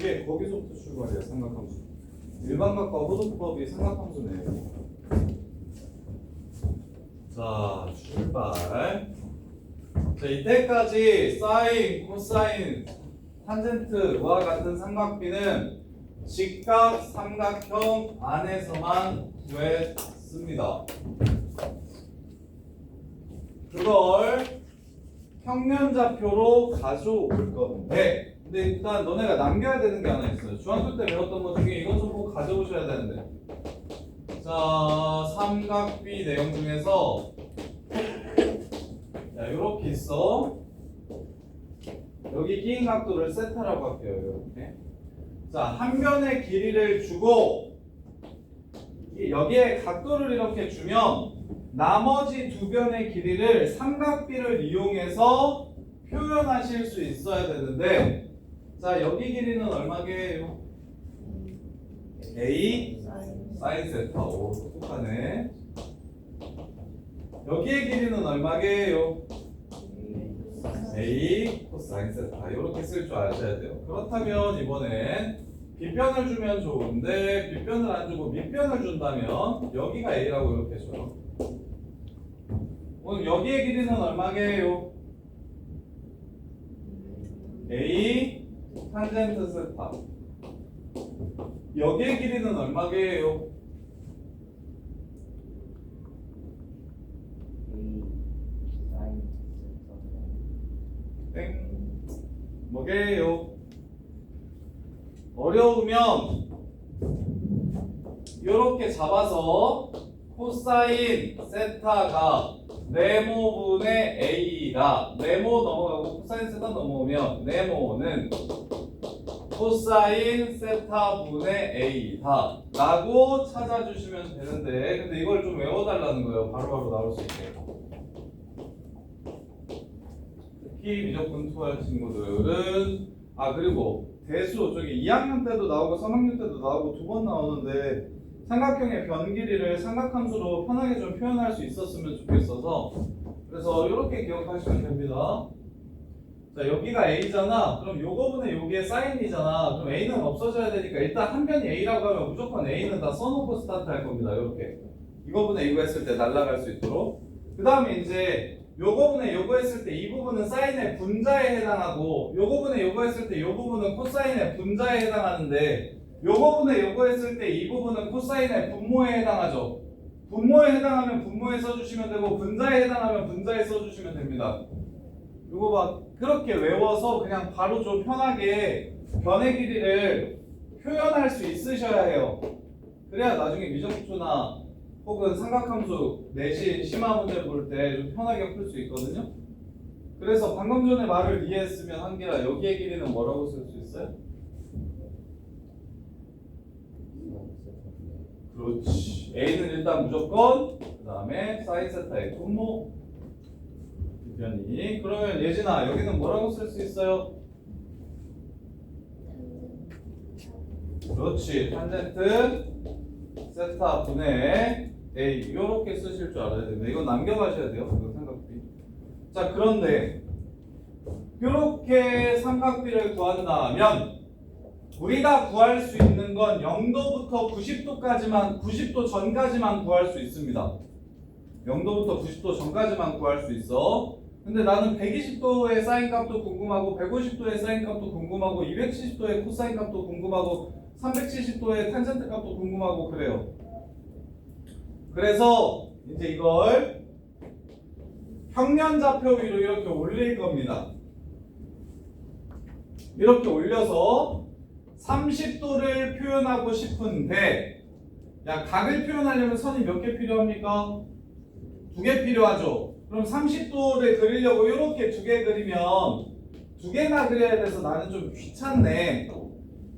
이게 거기서부터 출발이야. 삼각함수. 일반각과 호도법이 삼각함수네. 자, 출발. 자, 이때까지 사인, 코사인, 탄젠트와 같은 삼각비는 직각 삼각형 안에서만 구했습니다. 그걸 평면좌표로 가져올 건데, 근데 일단 너네가 남겨야 되는 게 하나 있어요. 중학교 때 배웠던 것 중에 이것 좀 꼭 가져오셔야 되는데, 자, 삼각비 내용 중에서 자, 요렇게 있어. 여기 끼인 각도를 세타라고 할게요. 이렇게. 자, 한 변의 길이를 주고 여기에 각도를 이렇게 주면 나머지 두 변의 길이를 삼각비를 이용해서 표현하실 수 있어야 되는데, 자, 여기 길이는 얼마게요? A 사인 세타. 오, 똑똑하네. 여기의 길이는 얼마게요? A 코사인 세타. 이렇게 쓸 줄 아셔야 돼요. 그렇다면 이번엔 빗변을 주면 좋은데 빗변을 안 주고 밑변을 준다면 여기가 A라고 이렇게 줘요. 오늘 여기의 길이는 얼마게요? A 탄젠트 세타. 여기의 길이는 얼마게요? 땡. 뭐게요? 어려우면 이렇게 잡아서 코사인 세타가 네모분의 A라, 네모 넘어가고 코사인 세타 넘어오면 네모는 코사인 세타분의 A다 라고 찾아주시면 되는데, 근데 이걸 좀 외워달라는 거예요. 바로바로 나올 수 있게. 특히 미적분 투할 친구들은, 그리고 대수 저기 2학년 때도 나오고 3학년 때도 나오고 두 번 나오는데, 삼각형의 변 길이를 삼각함수로 편하게 좀 표현할 수 있었으면 좋겠어서, 그래서 이렇게 기억하시면 됩니다. 자, 여기가 A잖아. 그럼 요거분의 요게 사인이잖아. 그럼 A는 없어져야 되니까 일단 한 변이 A라고 하면 무조건 A는 다 써놓고 스타트 할 겁니다. 이렇게 이거분의 이거 했을 때 날아갈 수 있도록. 그 다음에 이제 요거분의 요거 했을 때 이 부분은 사인의 분자에 해당하고, 요거분의 요거 했을 때 요 부분은 코사인의 분자에 해당하는데, 요거분의 요거 했을 때 이 부분은 코사인의 분모에 해당하죠. 분모에 해당하면 분모에 써주시면 되고, 분자에 해당하면 분자에 써주시면 됩니다. 요거 봐. 그렇게 외워서 그냥 바로 좀 편하게 변의 길이를 표현할 수 있으셔야 해요. 그래야 나중에 미적분이나 혹은 삼각함수 내신 심화 문제 볼 때 좀 편하게 풀 수 있거든요. 그래서 방금 전에 말을 이해했으면 한계라 여기의 길이는 뭐라고 쓸 수 있어요? 그렇지. A는 일단 무조건, 그 다음에 사인 세타의 분모 변이. 그러면 예진아 여기는 뭐라고 쓸 수 있어요? 그렇지. 탄젠트 세타 분의 A 이렇게 쓰실 줄 알아야 됩니다. 이건 남겨가셔야 돼요. 이거 삼각비. 자, 그런데 이렇게 삼각비를 구한다면 우리가 구할 수 있는 건 0도부터 90도까지만, 90도 전까지만 구할 수 있습니다. 0도부터 90도 전까지만 구할 수 있어. 근데 나는 120도의 사인 값도 궁금하고, 150도의 사인 값도 궁금하고, 270도의 코사인 값도 궁금하고, 370도의 탄젠트 값도 궁금하고 그래요. 그래서 이제 이걸 평면좌표 위로 이렇게 올릴 겁니다. 이렇게 올려서 30도를 표현하고 싶은데, 야, 각을 표현하려면 선이 몇 개 필요합니까? 2개 필요하죠. 그럼 30도를 그리려고 이렇게 2개 그리면 2개나 그려야 돼서 나는 좀 귀찮네.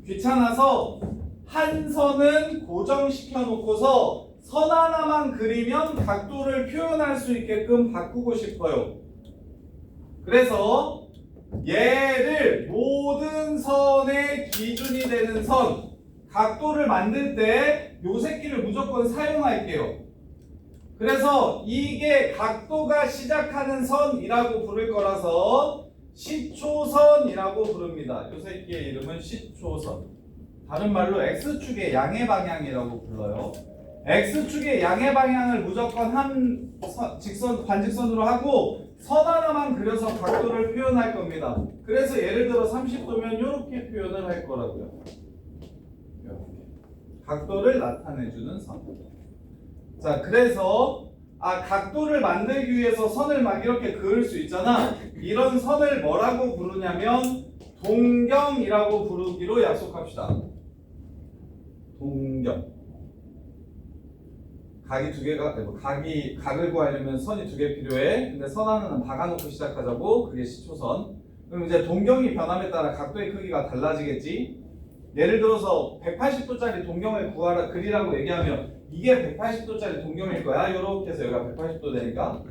귀찮아서 한 선은 고정시켜 놓고서 선 하나만 그리면 각도를 표현할 수 있게끔 바꾸고 싶어요. 그래서 얘를 모든 선의 기준이 되는 선, 각도를 만들 때 요 새끼를 무조건 사용할게요. 그래서 이게 각도가 시작하는 선이라고 부를 거라서 시초선이라고 부릅니다. 이 새끼의 이름은 시초선. 다른 말로 X축의 양의 방향이라고 불러요. X축의 양의 방향을 무조건 한 직선, 관직선으로 하고 선 하나만 그려서 각도를 표현할 겁니다. 그래서 예를 들어 30도면 이렇게 표현을 할 거라고요. 이렇게. 각도를 나타내주는 선. 자, 그래서 각도를 만들기 위해서 선을 막 이렇게 그을 수 있잖아. 이런 선을 뭐라고 부르냐면 동경이라고 부르기로 약속합시다. 동경. 각이 두 개가, 각을 구하려면 선이 두 개 필요해. 근데 선 하나는 박아놓고 시작하자고. 그게 시초선. 그럼 이제 동경이 변함에 따라 각도의 크기가 달라지겠지. 예를 들어서 180도짜리 동경을 그리라고 얘기하면 이게 180도짜리 동경일 거야. 이렇게 해서 여기가 180도 되니까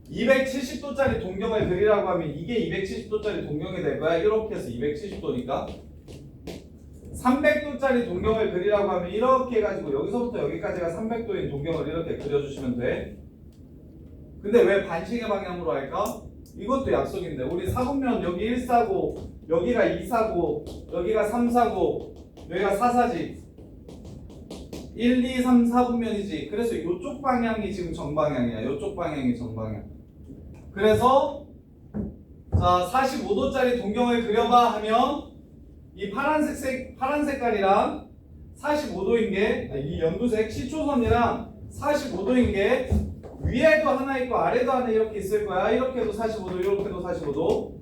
270도짜리 동경을 그리라고 하면 이게 270도짜리 동경이 될 거야. 이렇게 해서 270도니까 300도짜리 동경을 그리라고 하면 이렇게 해가지고 여기서부터 여기까지가 300도인 동경을 이렇게 그려주시면 돼. 근데 왜 반시계 방향으로 할까? 이것도 약속인데 우리 사분면 여기 1, 4고 여기가 2, 4고 여기가 3, 4고 여기가 4, 4지. 1, 2, 3, 4분면이지. 그래서 이쪽 방향이 지금 정방향이야. 이쪽 방향이 정방향. 그래서 자 45도짜리 동경을 그려봐 하면 이 파란 색깔이랑 45도인 게 이 연두색 시초선이랑 45도인 게 위에도 하나 있고 아래도 하나 이렇게 있을 거야. 이렇게도 45도, 이렇게도 45도.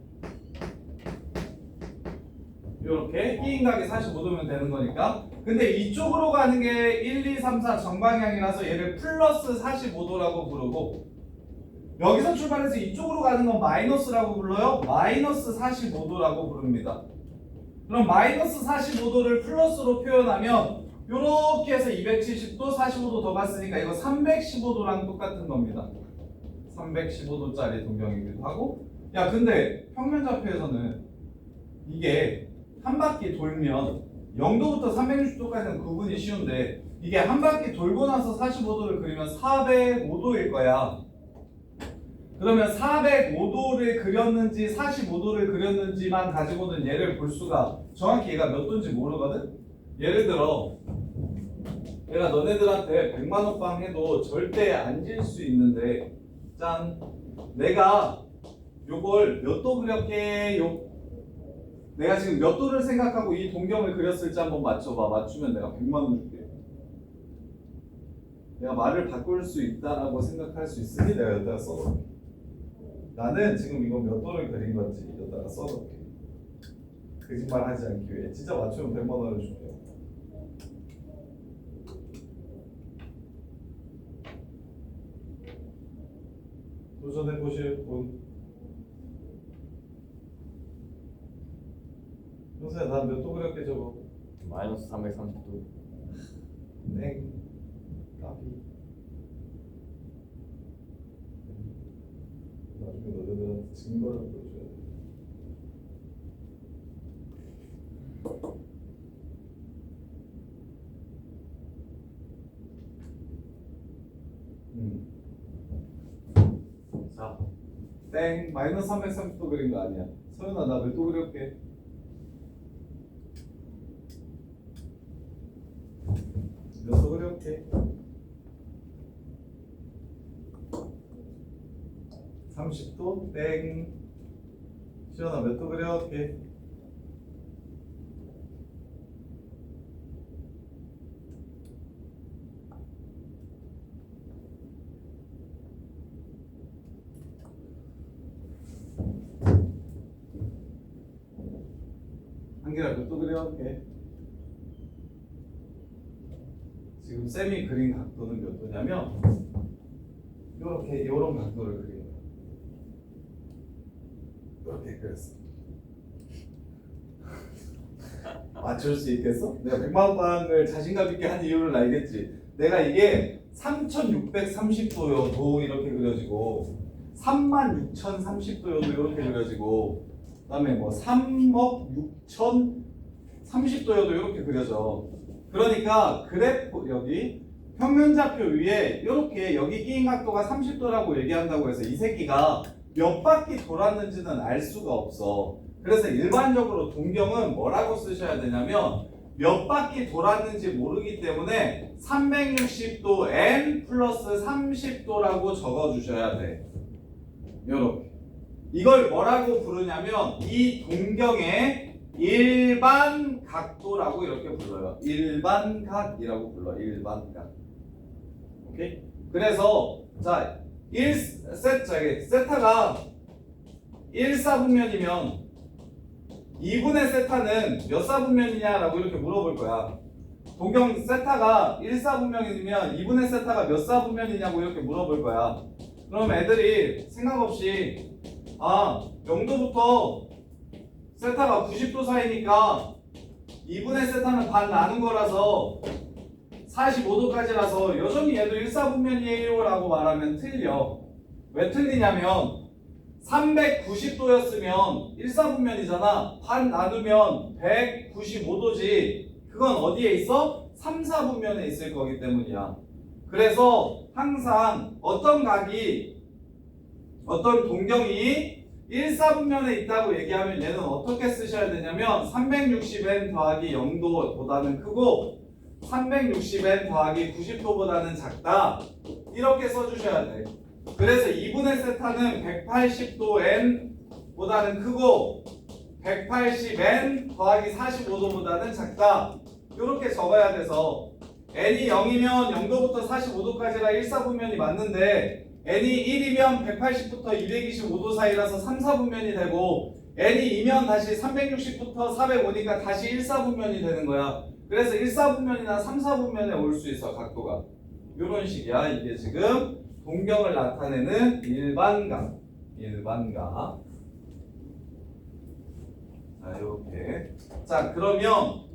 이렇게 끼인각이 45도면 되는 거니까. 근데 이쪽으로 가는 게 1, 2, 3, 4 정방향이라서 얘를 플러스 45도라고 부르고 여기서 출발해서 이쪽으로 가는 건 마이너스라고 불러요. 마이너스 45도라고 부릅니다. 그럼 마이너스 45도를 플러스로 표현하면 이렇게 해서 270도, 45도 더 갔으니까 이거 315도랑 똑같은 겁니다. 315도짜리 동경이기도 하고. 야 근데 평면좌표에서는 이게 한 바퀴 돌면 0도부터 360도까지는 구분이 쉬운데 이게 한 바퀴 돌고 나서 45도를 그리면 405도일 거야. 그러면 405도를 그렸는지 45도를 그렸는지만 가지고는 얘를 볼 수가 정확히 얘가 몇 도인지 모르거든? 예를 들어 내가 너네들한테 100만 원빵 해도 절대 안 질 수 있는데 짠! 내가 요걸 몇 도 그렸게 내가 지금 몇 도를 생각하고 이 동경을 그렸을지 한번 맞춰봐. 맞추면 내가 100만 원 줄게. 내가 말을 바꿀 수 있다라고 생각할 수 있으니 내가 여기다가 써볼게. 나는 지금 이거 몇 도를 그린 건지 여기다가 써볼게. 거짓말 하지 않기 위해. 진짜 맞추면 100만 원을 줄게. 도전해 보실 분? 형수야, 난 몇 도 그렸게 저거? 마이너스 330도. 네. 까비. 나중에 너네들한테 증거를 보여줘야 돼. 자, 땡. 마이너스 330도 그린 거 아니야. 서윤아, 나 몇 도 그렸게? 몇 도 그렸게? 30도? 땡. 시연아, 몇 도 그렸게? 한결아, 몇 도 그렸게? 지금 쌤이 그린 각도는 몇 도냐면 요런 각도를 그린 거야. 이렇게 그렸어. 맞출 수 있겠어? 내가 100만 원빵을 자신감 있게 한 이유를 알겠지? 내가 이게 3630도여도 이렇게 그려지고 36,030도여도 이렇게 그려지고 그 다음에 뭐 3억 6,030도여도 이렇게 그려져. 그러니까 그래프 여기 평면좌표 위에 이렇게 여기 끼인 각도가 30도라고 얘기한다고 해서 이 새끼가 몇 바퀴 돌았는지는 알 수가 없어. 그래서 일반적으로 동경은 뭐라고 쓰셔야 되냐면 몇 바퀴 돌았는지 모르기 때문에 360도 n 플러스 30도라고 적어주셔야 돼. 요렇게. 이걸 뭐라고 부르냐면 이 동경의 일반 각도라고 이렇게 불러요. 일반각이라고 불러. 일반각. 오케이? 그래서 자, 세타가 1사분면이면 2분의 세타는 몇 사분면이냐라고 이렇게 물어볼 거야. 동경 세타가 1사분면이면 2분의 세타가 몇 사분면이냐고 이렇게 물어볼 거야. 그럼 애들이 생각 없이 0도부터 세타가 90도 사이니까 2분의 세타는 반 나눈 거라서 45도까지라서 여전히 얘도 1사분면이에요 라고 말하면 틀려. 왜 틀리냐면 390도였으면 1사분면이잖아. 반 나누면 195도지. 그건 어디에 있어? 3사분면에 있을 거기 때문이야. 그래서 항상 어떤 동경이 1사분면에 있다고 얘기하면 얘는 어떻게 쓰셔야 되냐면 360n 더하기 0도보다는 크고 360n 더하기 90도보다는 작다. 이렇게 써주셔야 돼. 그래서 2분의 세타는 180도 n보다는 크고 180n 더하기 45도보다는 작다. 이렇게 적어야 돼서 n이 0이면 0도부터 45도까지가 1사분면이 맞는데 n이 1이면 180부터 225도 사이라서 3사분면이 되고 n이 2면 다시 360부터 405니까 다시 1사분면이 되는 거야. 그래서 1사분면이나 3사분면에 올 수 있어, 각도가. 이런 식이야. 이게 지금 동경을 나타내는 일반각. 자, 이렇게. 자, 그러면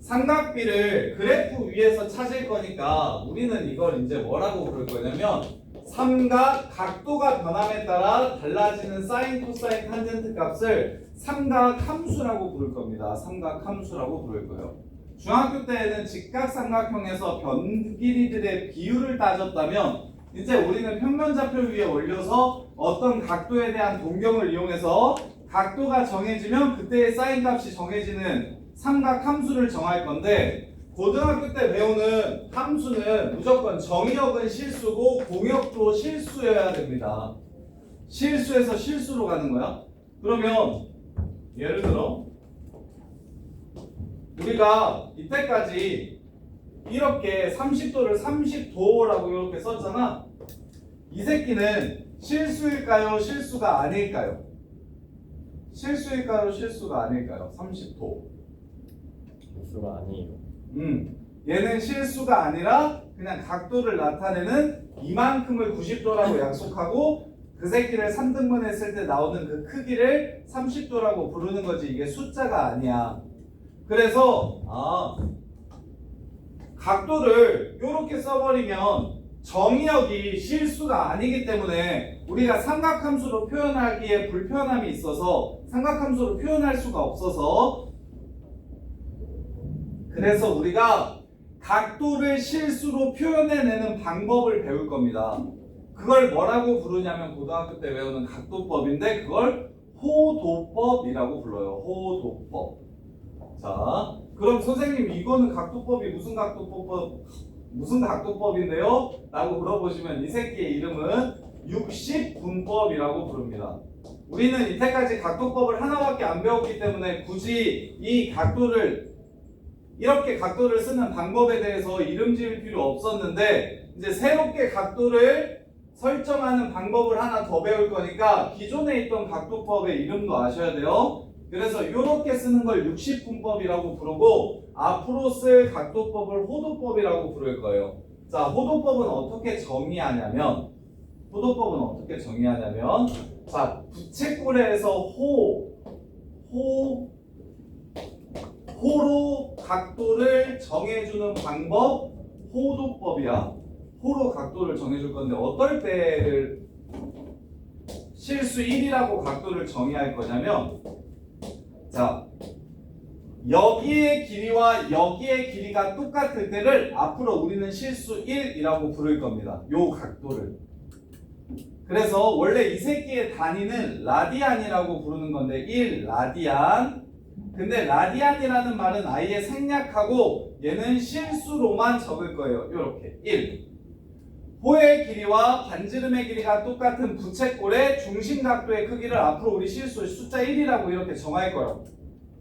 삼각비를 그래프 위에서 찾을 거니까 우리는 이걸 이제 뭐라고 부를 거냐면 삼각 각도가 변함에 따라 달라지는 사인, 코사인, 탄젠트 값을 삼각함수라고 부를 겁니다. 삼각함수라고 부를 거예요. 중학교 때에는 직각삼각형에서 변 길이들의 비율을 따졌다면 이제 우리는 평면좌표 위에 올려서 어떤 각도에 대한 동경을 이용해서 각도가 정해지면 그때의 사인 값이 정해지는 삼각함수를 정할 건데 고등학교 때 배우는 함수는 무조건 정의역은 실수고 공역도 실수여야 됩니다. 실수에서 실수로 가는 거야. 그러면 예를 들어 우리가 이때까지 이렇게 30도를 30도라고 이렇게 썼잖아. 이 새끼는 실수일까요? 실수가 아닐까요? 실수일까요? 실수가 아닐까요? 30도. 실수가 아니에요. 얘는 실수가 아니라 그냥 각도를 나타내는 이만큼을 90도라고 약속하고 그 새끼를 3등분 했을 때 나오는 그 크기를 30도라고 부르는 거지. 이게 숫자가 아니야. 그래서 각도를 이렇게 써버리면 정의역이 실수가 아니기 때문에 우리가 삼각함수로 표현하기에 불편함이 있어서 삼각함수로 표현할 수가 없어서 그래서 우리가 각도를 실수로 표현해내는 방법을 배울 겁니다. 그걸 뭐라고 부르냐면 고등학교 때 외우는 각도법인데 그걸 호도법이라고 불러요. 호도법. 자, 그럼 선생님 이거는 각도법이 무슨 각도법인데요? 라고 물어보시면 이 새끼의 이름은 60분법이라고 부릅니다. 우리는 이때까지 각도법을 하나밖에 안 배웠기 때문에 굳이 이 각도를 이렇게 각도를 쓰는 방법에 대해서 이름 지을 필요 없었는데 이제 새롭게 각도를 설정하는 방법을 하나 더 배울 거니까 기존에 있던 각도법의 이름도 아셔야 돼요. 그래서 이렇게 쓰는 걸 60분법이라고 부르고 앞으로 쓸 각도법을 호도법이라고 부를 거예요. 자, 호도법은 어떻게 정의하냐면 자, 부채꼴에서 호로 각도를 정해주는 방법 호도법이야. 호로 각도를 정해줄 건데 어떨 때를 실수 1이라고 각도를 정의할 거냐면 자, 여기의 길이와 여기의 길이가 똑같을 때를 앞으로 우리는 실수 1이라고 부를 겁니다. 요 각도를. 그래서 원래 이 새끼의 단위는 라디안이라고 부르는 건데 1라디안. 근데 라디안이라는 말은 아예 생략하고 얘는 실수로만 적을 거예요. 요렇게 1. 호의 길이와 반지름의 길이가 똑같은 부채꼴의 중심각도의 크기를 앞으로 우리 실수 숫자 1이라고 이렇게 정할 거예요.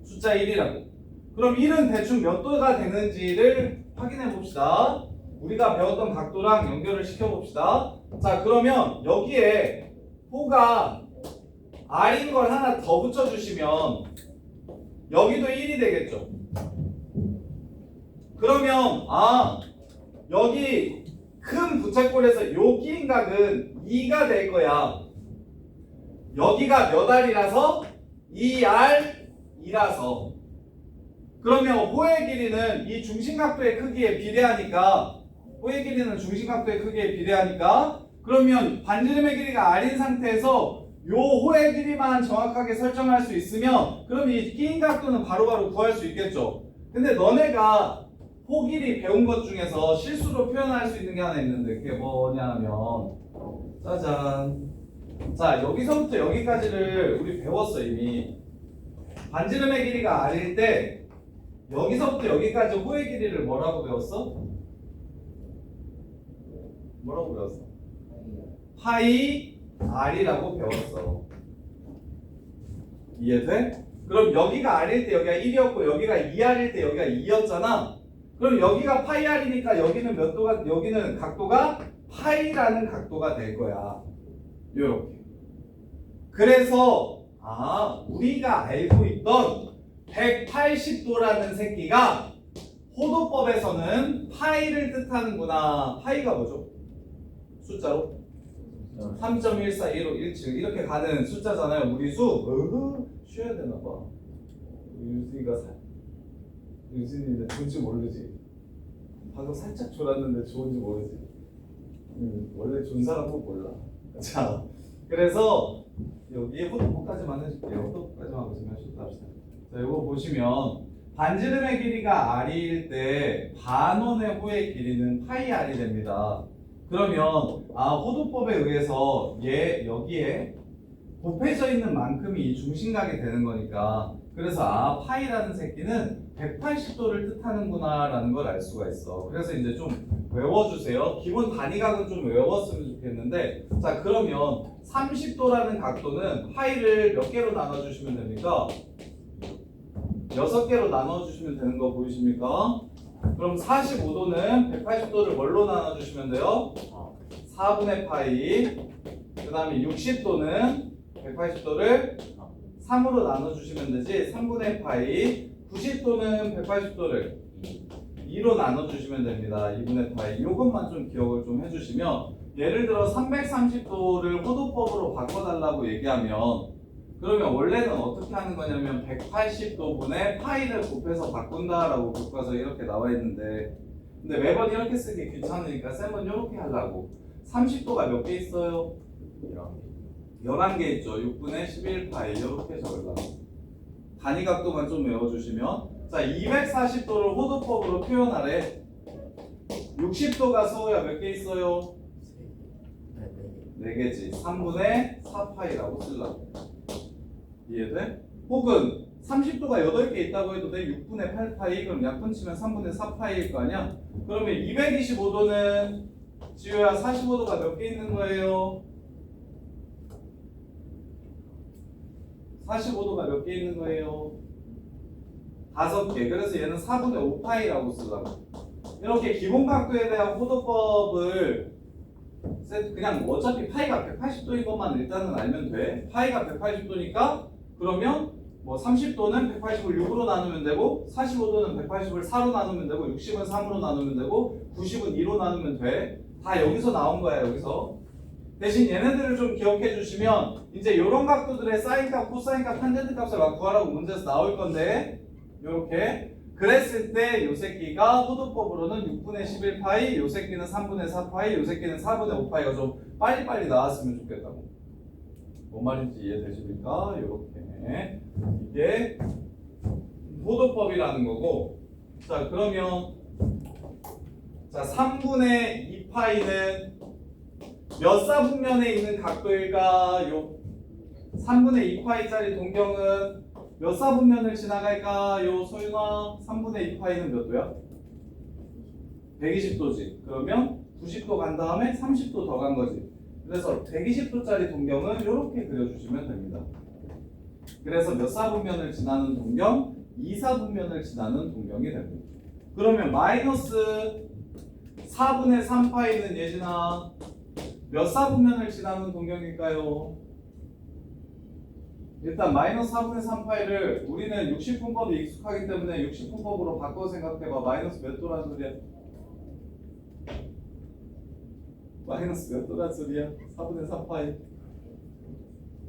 숫자 1이라고. 그럼 1은 대충 몇 도가 되는지를 확인해 봅시다. 우리가 배웠던 각도랑 연결을 시켜 봅시다. 자, 그러면 여기에 호가 R인 걸 하나 더 붙여주시면 여기도 1이 되겠죠. 그러면 여기 큰 부채꼴에서 요 기인각은 2가 될 거야. 여기가 몇 R이라서 2R이라서. 그러면 호의 길이는 이 중심각도의 크기에 비례하니까 호의 길이는 중심각도의 크기에 비례하니까 그러면 반지름의 길이가 R인 상태에서 요 호의 길이만 정확하게 설정할 수 있으면 그럼 이 끼인 각도는 바로바로 구할 수 있겠죠. 근데 너네가 호 길이 배운 것 중에서 실수로 표현할 수 있는 게 하나 있는데 그게 뭐냐면 짜잔. 자, 여기서부터 여기까지를 우리 배웠어 이미. 반지름의 길이가 R일 때 여기서부터 여기까지 호의 길이를 뭐라고 배웠어? 뭐라고 배웠어? 파이 R이라고 배웠어. 이해돼? 그럼 여기가 R일 때 여기가 1이었고 여기가 2R일 때 여기가 2였잖아. 그럼 여기가 파이 R이니까 여기는 몇 도가, 여기는 각도가 파이라는 각도가 될 거야. 요렇게. 그래서 우리가 알고 있던 180도라는 새끼가 호도법에서는 파이를 뜻하는구나. 파이가 뭐죠? 숫자로? 3.141517 이렇게 가는 숫자잖아요. 무리수. 쉬어야 되나봐. 유진이는 좋은지 모르지. 방금 살짝 졸았는데 좋은지 모르지. 원래 좋은 사람 꼭 몰라. 자, 그래서 여기 호도법까지만 해줄게요. 호도법까지만 보시면 쉽다 합시다. 자, 이거 보시면 반지름의 길이가 R일 때 반원의 호의 길이는 파이 R이 됩니다. 그러면 호도법에 의해서 여기에 곱해져 있는 만큼이 이 중심각이 되는 거니까 그래서 파이라는 새끼는 180도를 뜻하는구나 라는 걸 알 수가 있어. 그래서 이제 좀 외워주세요. 기본 단위각은 좀 외웠으면 좋겠는데 자, 그러면 30도라는 각도는 파이를 몇 개로 나눠주시면 됩니까? 6개로 나눠주시면 되는 거 보이십니까? 그럼 45도는 180도를 뭘로 나눠주시면 돼요? 4분의 파이. 그 다음에 60도는 180도를 3으로 나눠주시면 되지. 3분의 파이. 90도는 180도를 2로 나눠주시면 됩니다. 2분의 파이. 이것만 좀 기억을 좀 해주시면 예를 들어 330도를 호도법으로 바꿔달라고 얘기하면 그러면 원래는 어떻게 하는 거냐면 180도분의 파이를 곱해서 바꾼다라고 교과서에 이렇게 나와 있는데 근데 매번 이렇게 쓰기 귀찮으니까 쌤은 이렇게 하려고 30도가 몇 개 있어요? 11개 있죠. 6분의 11파이 이렇게 적으려고 단위각도만 좀 외워주시면 자 240도를 호도법으로 표현하래. 60도가 서우야 몇 개 있어요? 4개지. 3분의 4파이라고 쓰려고. 이해돼? 혹은 30도가 8개 있다고 해도 돼. 6분의 8파이 그럼 약분 치면 3분의 4파이일 거 아니야? 그러면 225도는 지효야 45도가 몇 개 있는 거예요? 45도가 몇 개 있는 거예요? 5개. 그래서 얘는 4분의 5파이라고 쓰려고. 이렇게 기본 각도에 대한 호도법을 그냥 어차피 파이가 180도인 것만 일단은 알면 돼. 파이가 180도니까 그러면 뭐 30도는 180을 6으로 나누면 되고 45도는 180을 4로 나누면 되고 60은 3으로 나누면 되고 90은 2로 나누면 돼. 다 여기서 나온 거야. 여기서. 대신 얘네들을 좀 기억해 주시면 이제 이런 각도들의 사인값, 코사인값, 탄젠트 값을 막 구하라고 문제에서 나올 건데 요렇게 그랬을 때 요 새끼가 호도법으로는 6분의 11파이, 요 새끼는 3분의 4파이, 요 새끼는 4분의 5파이가 좀 빨리빨리 나왔으면 좋겠다고. 뭔 말인지 이해되십니까? 요렇게 이게 호도법이라는 거고. 자, 그러면 자 3분의 2파이는 몇 사분면에 있는 각도일까요? 3분의 2파이짜리 동경은 몇 사분면을 지나갈까요? 소윤아, 3분의 2파이는 몇 도야? 120도지. 그러면 90도 간 다음에 30도 더 간 거지. 그래서 120도짜리 동경은 이렇게 그려주시면 됩니다. 그래서 몇 사분면을 지나는 동경? 2사분면을 지나는 동경이 됩니다. 그러면 마이너스 4분의 3파이는 예진아 몇 사분면을 지나는 동경일까요? 일단 마이너스 4분의 3파이를 우리는 60분법이 익숙하기 때문에 60분법으로 바꿔 생각해봐. 마이너스 몇 도란 소리야? 마이너스 몇 도란 소리야? 4분의 3파이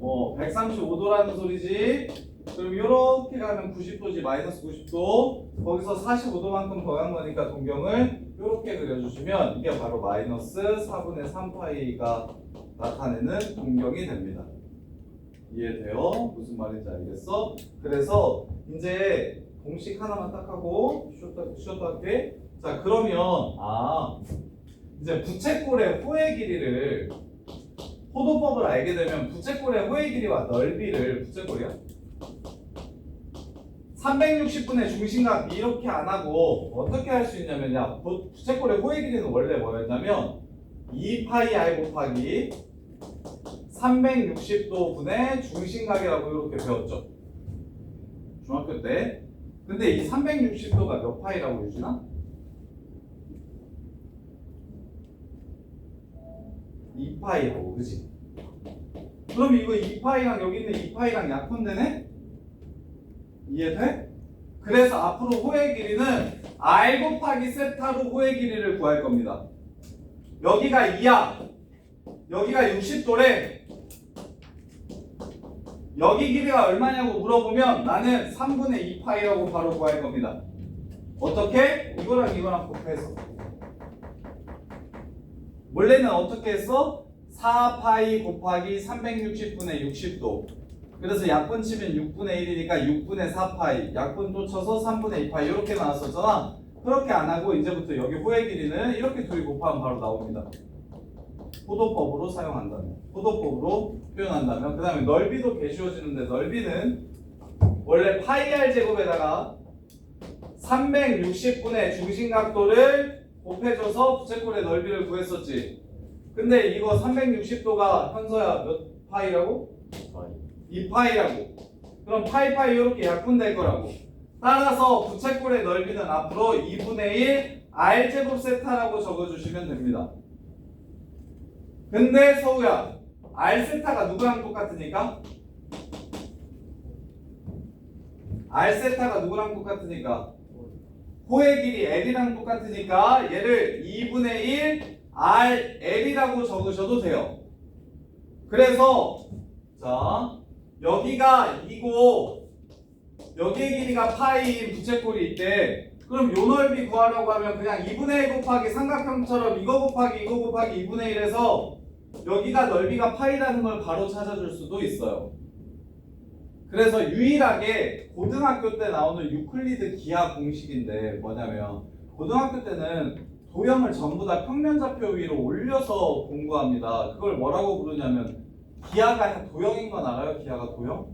135도라는 소리지. 그럼 이렇게 가면 90도지. 마이너스 90도. 거기서 45도만큼 더 간 거니까 동경을 이렇게 그려주시면 이게 바로 마이너스 4분의 3파이가 나타내는 동경이 됩니다. 이해돼요? 무슨 말인지 알겠어? 그래서 이제 공식 하나만 딱 하고 쉬었다 할게. 자, 그러면 이제 부채꼴의 호의 길이를 호도법을 알게 되면 부채꼴의 호의 길이와 넓이를 부채꼴이야? 360분의 중심각 이렇게 안 하고 어떻게 할 수 있냐면 부채꼴의 호의 길이는 원래 뭐였냐면 2파이 r 곱하기 360도 분의 중심각이라고 이렇게 배웠죠. 중학교 때. 근데 이 360도가 몇 파이라고 유진아? 2파이라고, 그지? 그럼 이거 2파이랑 여기 있는 2파이랑 약분되네? 이해돼? 그래서 앞으로 호의 길이는 r 곱하기 세타로 호의 길이를 구할 겁니다. 여기가 2야. 여기가 60도래. 여기 길이가 얼마냐고 물어보면 나는 3분의 2파이라고 바로 구할 겁니다. 어떻게? 이거랑 곱해서. 원래는 어떻게 했어? 4파이 곱하기 360분의 60도. 그래서 약분 치면 6분의 1이니까 6분의 4파이. 약분 또 쳐서 3분의 2파이 이렇게 나왔었잖아. 그렇게 안 하고 이제부터 여기 호의 길이는 이렇게 둘이 곱하면 바로 나옵니다. 호도법으로 사용한다면, 호도법으로 표현한다면. 그 다음에 넓이도 개쉬워지는데 넓이는 원래 파이 r 제곱에다가 360분의 중심각도를 곱해줘서 부채꼴의 넓이를 구했었지. 근데 이거 360도가 현서야 몇 파이라고? 2파이라고. 그럼 파이 이렇게 약분될 거라고. 따라서 부채꼴의 넓이는 앞으로 2분의 1 r제곱 세타라고 적어주시면 됩니다. 근데 서우야, r 세타가 누구랑 똑같으니까? r 세타가 누구랑 똑같으니까? 호의 길이 l이랑 똑같으니까 얘를 2분의 1 rl이라고 적으셔도 돼요. 그래서 자, 여기가 2고 여기의 길이가 파이인 부채꼴이 있대. 그럼 요 넓이 구하라고 하면 그냥 2분의 1 곱하기 삼각형처럼 이거 곱하기 2분의 1에서 여기가 넓이가 파이라는 걸 바로 찾아줄 수도 있어요. 그래서 유일하게 고등학교 때 나오는 유클리드 기하 공식인데 뭐냐면 고등학교 때는 도형을 전부 다 평면좌표 위로 올려서 공부합니다. 그걸 뭐라고 부르냐면 기하가 도형인 건 알아요? 기하가 도형?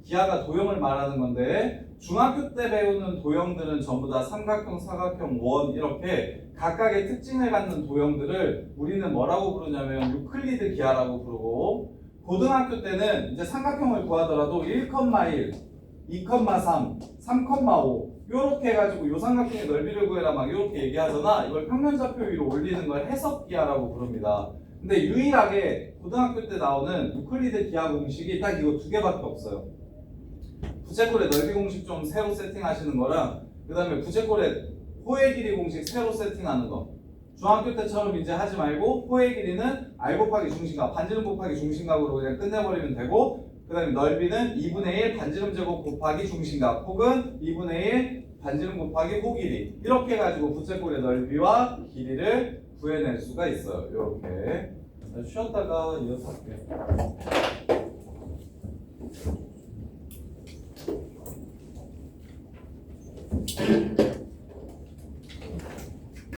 기하가 도형을 말하는 건데 중학교 때 배우는 도형들은 전부 다 삼각형, 사각형, 원 이렇게 각각의 특징을 갖는 도형들을 우리는 뭐라고 부르냐면 유클리드 기하라고 부르고 고등학교 때는 이제 삼각형을 구하더라도 1,1, 2,3, 3,5 이렇게 해가지고 요 삼각형의 넓이를 구해라 막 이렇게 얘기하잖아. 이걸 평면좌표 위로 올리는 걸 해석기하라고 부릅니다. 근데 유일하게 고등학교 때 나오는 유클리드 기하 공식이 딱 이거 두 개밖에 없어요. 부채꼴의 넓이 공식 좀 새로 세팅하시는 거랑 그 다음에 부채꼴의 호의 길이 공식 새로 세팅하는 거. 중학교 때처럼 이제 하지 말고 호의 길이는 r 곱하기 중심각, 반지름 곱하기 중심각으로 그냥 끝내버리면 되고 그 다음에 넓이는 2분의 1 반지름 제곱 곱하기 중심각 혹은 2분의 1 반지름 곱하기 호 길이 이렇게 해가지고 부채꼴의 넓이와 길이를 구해낼 수가 있어요. 이렇게 쉬었다가 이어서 할게요.